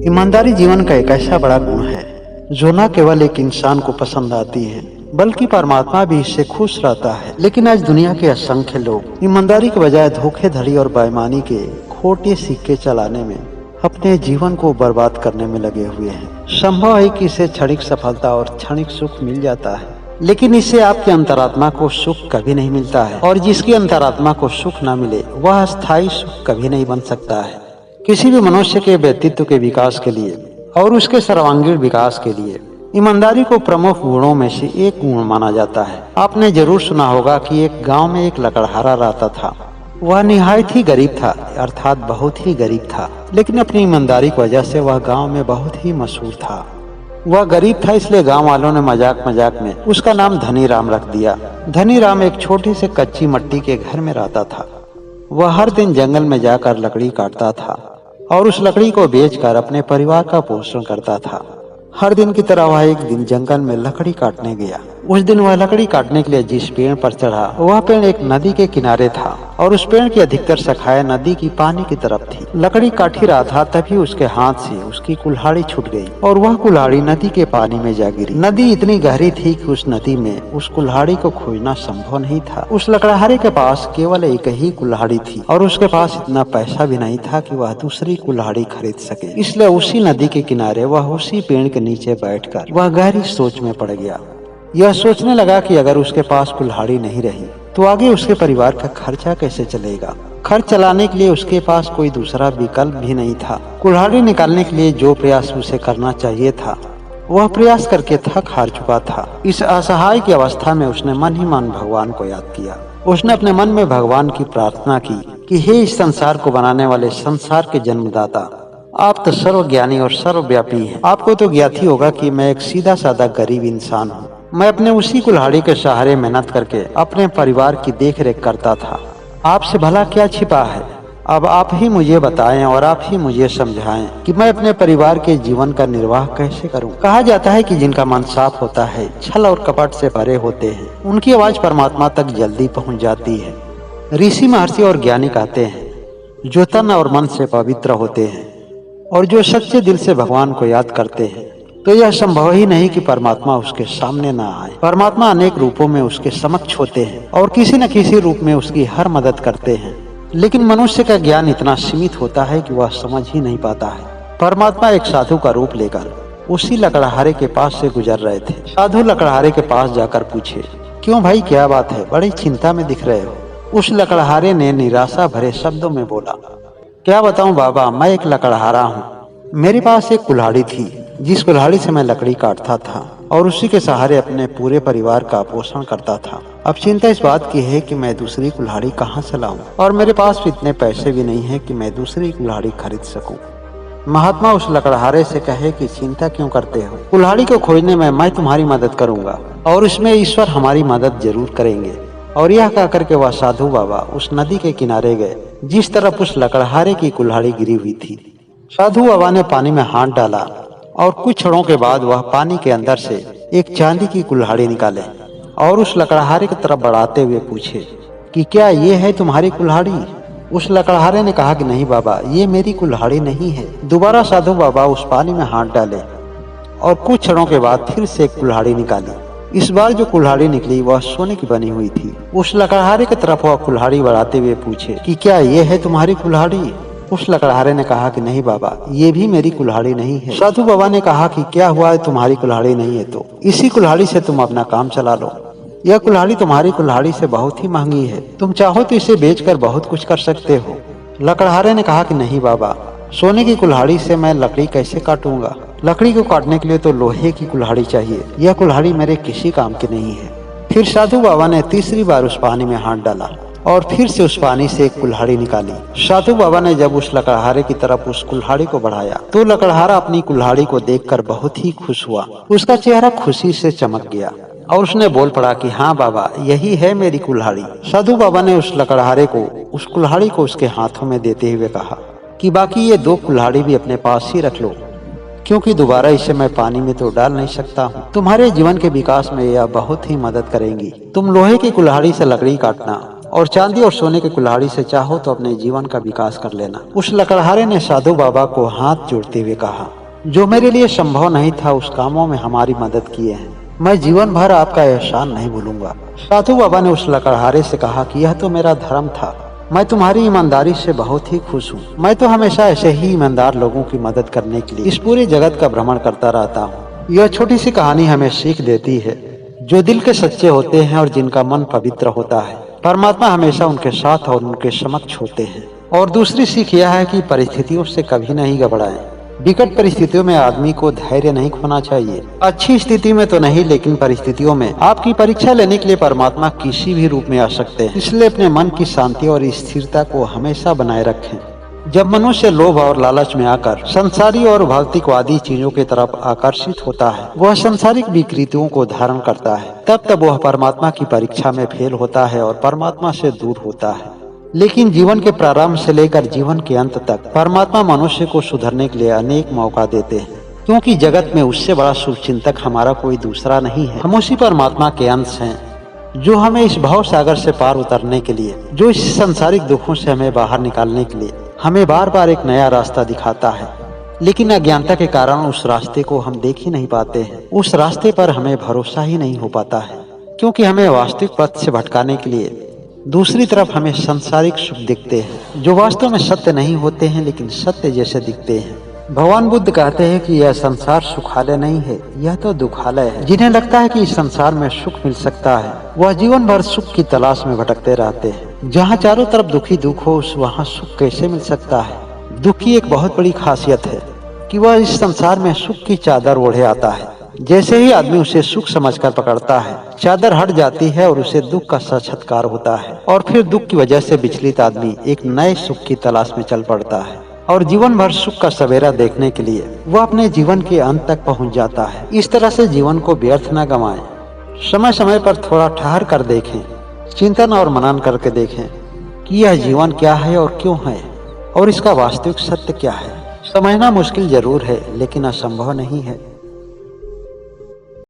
ईमानदारी जीवन का एक ऐसा बड़ा गुण है जो न केवल एक इंसान को पसंद आती है बल्कि परमात्मा भी इससे खुश रहता है। लेकिन आज दुनिया के असंख्य लोग ईमानदारी के बजाय धोखेधड़ी और बेईमानी के खोटे सिक्के चलाने में अपने जीवन को बर्बाद करने में लगे हुए हैं। संभव है कि इसे क्षणिक सफलता और क्षणिक सुख मिल जाता है, लेकिन इससे आपकी अंतरात्मा को सुख कभी नहीं मिलता है, और जिसकी अंतरात्मा को सुख न मिले वह स्थायी सुख कभी नहीं बन सकता है। किसी भी मनुष्य के व्यक्तित्व के विकास के लिए और उसके सर्वांगीण विकास के लिए ईमानदारी को प्रमुख गुणों में से एक गुण माना जाता है। आपने जरूर सुना होगा कि एक गांव में एक लकड़हारा रहता था। वह निहायत ही गरीब था, अर्थात बहुत ही गरीब था, लेकिन अपनी ईमानदारी की वजह से वह गांव में बहुत ही मशहूर था। वह गरीब था, इसलिए गांव वालों ने मजाक मजाक में उसका नाम धनी राम रख दिया। धनी राम एक छोटे से कच्ची मिट्टी के घर में रहता था। वह हर दिन जंगल में जाकर लकड़ी काटता था और उस लकड़ी को बेचकर अपने परिवार का पोषण करता था। हर दिन की तरह वह एक दिन जंगल में लकड़ी काटने गया। उस दिन वह लकड़ी काटने के लिए जिस पेड़ पर चढ़ा वह पेड़ एक नदी के किनारे था और उस पेड़ की अधिकतर शाखाएं नदी की पानी की तरफ थी। लकड़ी काट ही रहा था, तभी उसके हाथ से उसकी कुल्हाड़ी छूट गई और वह कुल्हाड़ी नदी के पानी में जा गिरी। नदी इतनी गहरी थी कि उस नदी में उस कुल्हाड़ी को खोजना संभव नहीं था। उस लकड़हारे के पास केवल एक ही कुल्हाड़ी थी और उसके पास इतना पैसा भी नहीं था कि वह दूसरी कुल्हाड़ी खरीद सके। इसलिए उसी नदी के किनारे वह उसी पेड़ के नीचे बैठकर वह गहरी सोच में पड़ गया। यह सोचने लगा कि अगर उसके पास कुल्हाड़ी नहीं रही तो आगे उसके परिवार का खर्चा कैसे चलेगा। खर्च चलाने के लिए उसके पास कोई दूसरा विकल्प भी नहीं था। कुल्हाड़ी निकालने के लिए जो प्रयास उसे करना चाहिए था वह प्रयास करके थक हार चुका था। इस असहाय की अवस्था में उसने मन ही मन भगवान को याद किया। उसने अपने मन में भगवान की प्रार्थना की कि हे इस संसार को बनाने वाले, संसार के जन्मदाता, आप तो सर्वज्ञानी और सर्वव्यापी हैं। आपको तो ज्ञात ही होगा कि मैं एक सीधा साधा गरीब इंसान हूँ। मैं अपने उसी कुल्हाड़ी के सहारे मेहनत करके अपने परिवार की देखरेख करता था। आपसे भला क्या छिपा है? अब आप ही मुझे बताएं और आप ही मुझे समझाएं कि मैं अपने परिवार के जीवन का निर्वाह कैसे करूं। कहा जाता है कि जिनका मन साफ होता है, छल और कपट से भरे होते हैं, उनकी आवाज परमात्मा तक जल्दी पहुंच जाती है। ऋषि, महर्षि और ज्ञानी कहते हैं जो तन और मन से पवित्र होते हैं और जो सच्चे दिल से भगवान को याद करते हैं, तो यह संभव ही नहीं कि परमात्मा उसके सामने ना आए। परमात्मा अनेक रूपों में उसके समक्ष होते हैं और किसी न किसी रूप में उसकी हर मदद करते हैं, लेकिन मनुष्य का ज्ञान इतना सीमित होता है कि वह समझ ही नहीं पाता है। परमात्मा एक साधु का रूप लेकर उसी लकड़हारे के पास से गुजर रहे थे। साधु लकड़हारे के पास जाकर पूछे, क्यों भाई, क्या बात है, बड़ी चिंता में दिख रहे हो। उस लकड़हारे ने निराशा भरे शब्दों में बोला, क्या बताऊं बाबा, मैं एक लकड़हारा हूँ। मेरे पास एक कुल्हाड़ी थी जिस कुल्हाड़ी से मैं लकड़ी काटता था और उसी के सहारे अपने पूरे परिवार का पोषण करता था। अब चिंता इस बात की है कि मैं दूसरी कुल्हाड़ी कहाँ से लाऊं, और मेरे पास इतने पैसे भी नहीं है कि मैं दूसरी कुल्हाड़ी खरीद सकूं। महात्मा उस लकड़हारे से कहे कि चिंता क्यों करते हो, कुल्हाड़ी को खोजने में मैं तुम्हारी मदद करूंगा और इसमें ईश्वर हमारी मदद जरूर करेंगे। और यह कहकर के वह साधु बाबा उस नदी के किनारे गए जिस तरफ उस लकड़हारे की कुल्हाड़ी गिरी हुई थी। साधु बाबा ने पानी में हाथ डाला और कुछ क्षणों के बाद वह पानी के अंदर से एक चांदी की कुल्हाड़ी निकाले और उस लकड़हारे की तरफ बढ़ाते हुए पूछे कि क्या ये है तुम्हारी कुल्हाड़ी। उस लकड़हारे ने कहा कि नहीं बाबा, ये मेरी कुल्हाड़ी नहीं है। दोबारा साधु बाबा उस पानी में हाथ डाले और कुछ क्षणों के बाद फिर से एक कुल्हाड़ी निकाली। इस बार जो कुल्हाड़ी निकली वह सोने की बनी हुई थी। उस लकड़हारे की तरफ वह कुल्हाड़ी बढ़ाते हुए पूछे कि क्या ये है तुम्हारी कुल्हाड़ी। उस लकड़हारे ने कहा कि नहीं बाबा, ये भी मेरी कुल्हाड़ी नहीं है। साधु बाबा ने कहा कि क्या हुआ है, तुम्हारी कुल्हाड़ी नहीं है तो इसी कुल्हाड़ी से तुम अपना काम चला लो। यह कुल्हाड़ी तुम्हारी कुल्हाड़ी से बहुत ही महंगी है, तुम चाहो तो इसे बेचकर बहुत कुछ कर सकते हो। लकड़हारे ने कहा कि नहीं बाबा, सोने की कुल्हाड़ी से मैं लकड़ी कैसे काटूंगा। लकड़ी को काटने के लिए तो लोहे की कुल्हाड़ी चाहिए। यह कुल्हाड़ी मेरे किसी काम की नहीं है। फिर साधु बाबा ने तीसरी बार उस पानी में हाथ डाला और फिर से उस पानी से एक कुल्हाड़ी निकाली। साधु बाबा ने जब उस लकड़हारे की तरफ उस कुल्हाड़ी को बढ़ाया तो लकड़हारा अपनी कुल्हाड़ी को देखकर बहुत ही खुश हुआ। उसका चेहरा खुशी से चमक गया और उसने बोल पड़ा कि हाँ बाबा, यही है मेरी कुल्हाड़ी। साधु बाबा ने उस लकड़हारे को उस कुल्हाड़ी को उसके हाथों में देते हुए कहा कि बाकी ये दो कुल्हाड़ी भी अपने पास ही रख लो, क्योंकि दोबारा इसे मैं पानी में तो डाल नहीं सकता हूँ। तुम्हारे जीवन के विकास में यह बहुत ही मदद करेंगी। तुम लोहे की कुल्हाड़ी से लकड़ी काटना और चांदी और सोने के कुल्हाड़ी से चाहो तो अपने जीवन का विकास कर लेना। उस लकड़हारे ने साधु बाबा को हाथ जोड़ते हुए कहा, जो मेरे लिए संभव नहीं था उस कामों में हमारी मदद किए हैं, मैं जीवन भर आपका एहसान नहीं भूलूंगा। साधु बाबा ने उस लकड़हारे से कहा कि यह तो मेरा धर्म था, मैं तुम्हारी ईमानदारी से बहुत ही खुश हूँ। मैं तो हमेशा ऐसे ही ईमानदार लोगों की मदद करने के लिए इस पूरे जगत का भ्रमण करता रहता हूँ। यह छोटी सी कहानी हमें सीख देती है, जो दिल के सच्चे होते हैं और जिनका मन पवित्र होता है, परमात्मा हमेशा उनके साथ और उनके समक्ष होते हैं। और दूसरी सीख यह है कि परिस्थितियों से कभी नहीं घबराएं। विकट परिस्थितियों में आदमी को धैर्य नहीं खोना चाहिए। अच्छी स्थिति में तो नहीं, लेकिन परिस्थितियों में आपकी परीक्षा लेने के लिए परमात्मा किसी भी रूप में आ सकते हैं। इसलिए अपने मन की शांति और स्थिरता को हमेशा बनाए रखें। जब मनुष्य लोभ और लालच में आकर संसारी और भौतिकवादी चीजों की तरफ आकर्षित होता है, वह संसारिक विकृतियों को धारण करता है। तब वह परमात्मा की परीक्षा में फेल होता है और परमात्मा से दूर होता है। लेकिन जीवन के प्रारंभ से लेकर जीवन के अंत तक परमात्मा मनुष्य को सुधरने के लिए अनेक मौका देते हैं, क्योंकि जगत में उससे बड़ा शुभचिंतक हमारा कोई दूसरा नहीं है। हम उसी परमात्मा के अंश हैं, जो हमें इस भव सागर से पार उतरने के लिए, जो इस सांसारिक दुखों से हमें बाहर निकालने के लिए हमें बार बार एक नया रास्ता दिखाता है। लेकिन अज्ञानता के कारण उस रास्ते को हम देख ही नहीं पाते हैं। उस रास्ते पर हमें भरोसा ही नहीं हो पाता है, क्योंकि हमें वास्तविक पथ से भटकाने के लिए दूसरी तरफ हमें सांसारिक सुख दिखते हैं, जो वास्तव में सत्य नहीं होते हैं, लेकिन सत्य जैसे दिखते हैं। भगवान बुद्ध कहते हैं कि यह संसार सुखालय नहीं है, यह तो दुखालय है। जिन्हें लगता है कि इस संसार में सुख मिल सकता है, वह जीवन भर सुख की तलाश में भटकते रहते हैं। जहाँ चारों तरफ दुखी दुख हो, वहाँ सुख कैसे मिल सकता है। दुख की एक बहुत बड़ी खासियत है कि वह इस संसार में सुख की चादर ओढ़े आता है। जैसे ही आदमी उसे सुख समझकर पकड़ता है, चादर हट जाती है और उसे दुख का साक्षात्कार होता है। और फिर दुख की वजह से विचलित आदमी एक नए सुख की तलाश में चल पड़ता है और जीवन भर सुख का सवेरा देखने के लिए वह अपने जीवन के अंत तक पहुंच जाता है। इस तरह से जीवन को व्यर्थ न गंवाएं। समय समय पर थोड़ा ठहर कर देखें, चिंतन और मनन करके देखें कि यह जीवन क्या है और क्यों है, और इसका वास्तविक सत्य क्या है। समझना मुश्किल जरूर है, लेकिन असंभव नहीं है।